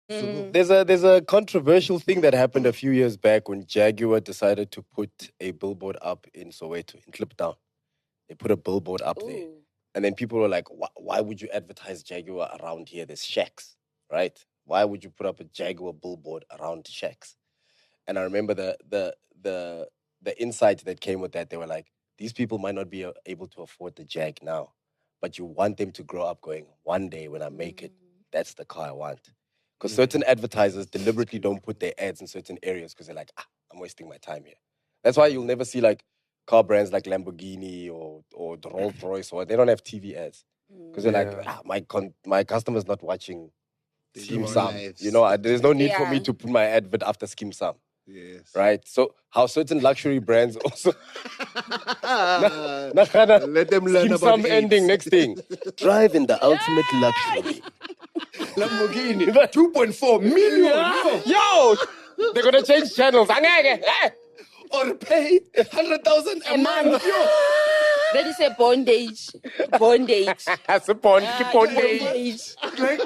There's a controversial thing that happened a few years back when Jaguar decided to put a billboard up in Soweto, in Kliptown. They put a billboard up there. Ooh. And then people were like, why would you advertise Jaguar around here? There's shacks, right? Why would you put up a Jaguar billboard around shacks? And I remember the insight that came with that. They were like, these people might not be able to afford the Jag now, but you want them to grow up going, one day when I make it, that's the car I want. Because certain advertisers deliberately don't put their ads in certain areas because they're like, I'm wasting my time here. That's why you'll never see like car brands like Lamborghini or the Rolls Royce, or they don't have TV ads because they're like, my customer's not watching Skim Sam. You know, there's no need for me to put my advert after Skim Sam. Yes. Right? So how certain luxury brands also Let them learn Skim about Sam AIDS. ending next thing. Drive in the ultimate luxury. Lamborghini, 2.4 million. Yo! They're gonna change channels. Or pay 100,000 a month. Yo. That is a bondage. Bondage. That's a bondage. Like,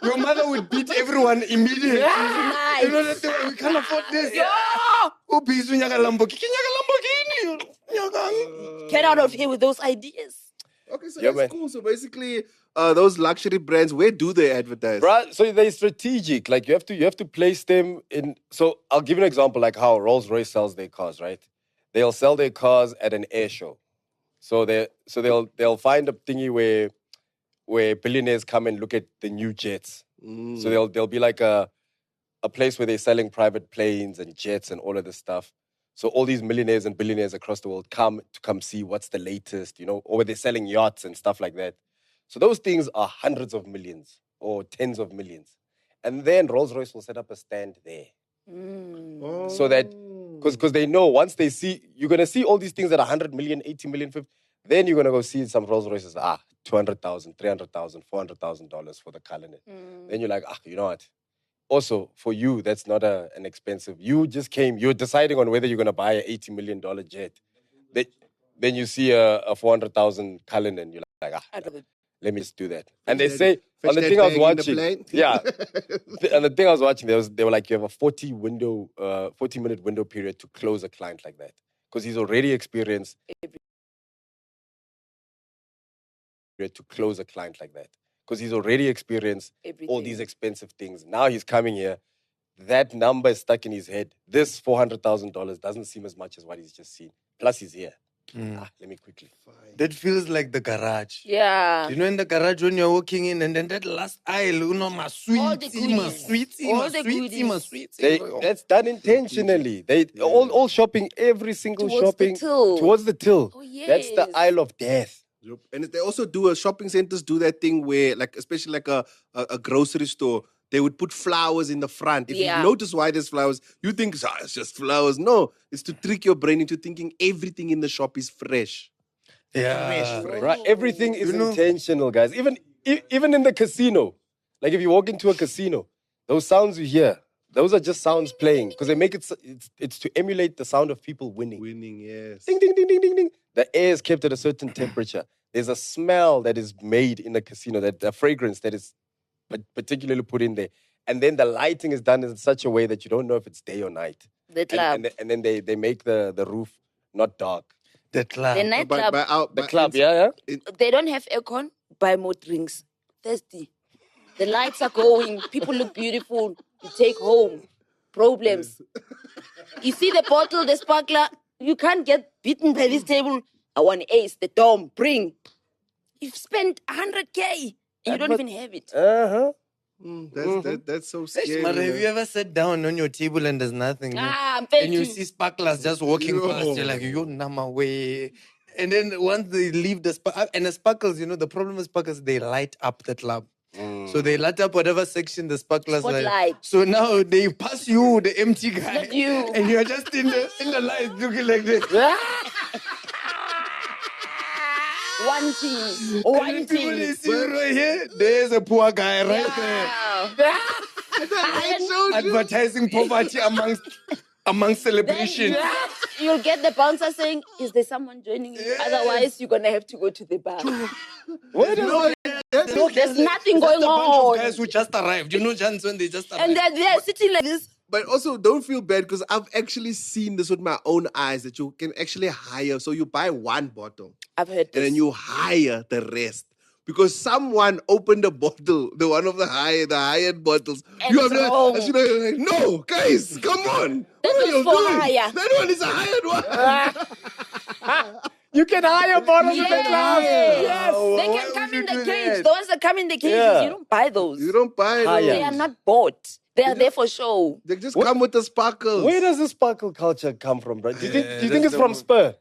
your mother would beat everyone immediately. Nice. You know that we can't afford this. Who beats you? Lamborghini. Get out of here with those ideas. Okay, so Yeah, that's man. cool. So basically, those luxury brands, where do they advertise? Bruh, so they're strategic. Like you have to place them in. So I'll give you an example, like how Rolls Royce sells their cars, right? They'll sell their cars at an air show. So they'll find a thingy where billionaires come and look at the new jets. So there'll be like a place where they're selling private planes and jets and all of this stuff. So all these millionaires and billionaires across the world come see what's the latest, you know, or they're selling yachts and stuff like that. So those things are hundreds of millions or tens of millions. And then Rolls-Royce will set up a stand there. So that, because they know once they see, you're going to see all these things at 100 million, 80 million, 50, then you're going to go see some Rolls-Royces, $200,000, $300,000, $400,000 for the Cullinan. Then you're like, you know what? Also, for you, that's not an expensive. You just came, you're deciding on whether you're going to buy an $80 million jet. Then you see a $400,000 Cullinan, you're like, let me just do that. And they say, on the thing I was watching, and the thing I was watching, they were like, you have a 40-minute window period to close a client like that. Because he's already experienced to close a client like that. Because he's already experienced all these expensive things. Now he's coming here. That number is stuck in his head. This $400,000 doesn't seem as much as what he's just seen. Plus he's here. Let me quickly. That feels like the garage. Yeah. You know, in the garage when you're walking in, and then that last aisle, you know, my sweetie. That's done intentionally. All shopping, every single Towards shopping the till. towards the till. Oh, yes. That's the aisle of death. Yep. And they also do shopping centers do that thing where, like, especially like a grocery store, they would put flowers in the front. If you notice why there's flowers, you think it's just flowers. No, it's to trick your brain into thinking everything in the shop is fresh. Yeah. Right? Everything is intentional, guys. Even in the casino. Like if you walk into a casino, those sounds you hear, those are just sounds playing because they make it's to emulate the sound of people winning. Winning, yes. Ding, ding, ding, ding, ding, ding. The air is kept at a certain temperature. There's a smell that is made in the casino, that the fragrance that is particularly put in there. And then the lighting is done in such a way that you don't know if it's day or night. The club. And then they make the roof not dark. The club. The nightclub. The club, yeah. They don't have aircon. Buy more drinks. Thirsty. The lights are going. People look beautiful. You take home. Problems. You see the bottle, the sparkler. You can't get beaten by this table. I want ace, the dome, bring. You've spent 100K and you don't even have it. That's so scary. But have you ever sat down on your table and there's nothing? Thank and you you. see sparklers just walking past, you're like, yo, nama way. And then once they leave and the sparkles, you know, the problem with sparkles, they light up the club. So they light up whatever section the sparklers Spotlight. So now they pass you, the empty guy. Not you. And you're just in the light looking like this. One team. And One then people, they team. see you right here. There's a poor guy right there. Advertising poverty amongst celebration. Then, you'll get the bouncer saying, is there someone joining you? Yes. Otherwise, you're going to have to go to the bar. Wait a minute. There's nothing going Just a bunch on. of guys who just arrived. You know, Chance, when they just arrived. And they're sitting like this. But also, don't feel bad because I've actually seen this with my own eyes that you can actually hire. So you buy one bottle I've heard this. and then you hire the rest. Because someone opened a bottle, one of the hired bottles. And You it's wrong. and you're like, no, guys, come on. That What are was you for doing? hire. That one is a hired one. You can hire bottles in the club. Yes. Yes. They Why can come would you in the do cage. that? The ones that come in the cages, Yeah. you don't buy those. You don't buy Hire. those. They are not bought. They are there for show. They just come with the sparkles. Where does the sparkle culture come from, bro? Do you think that's it's the from one. Spur?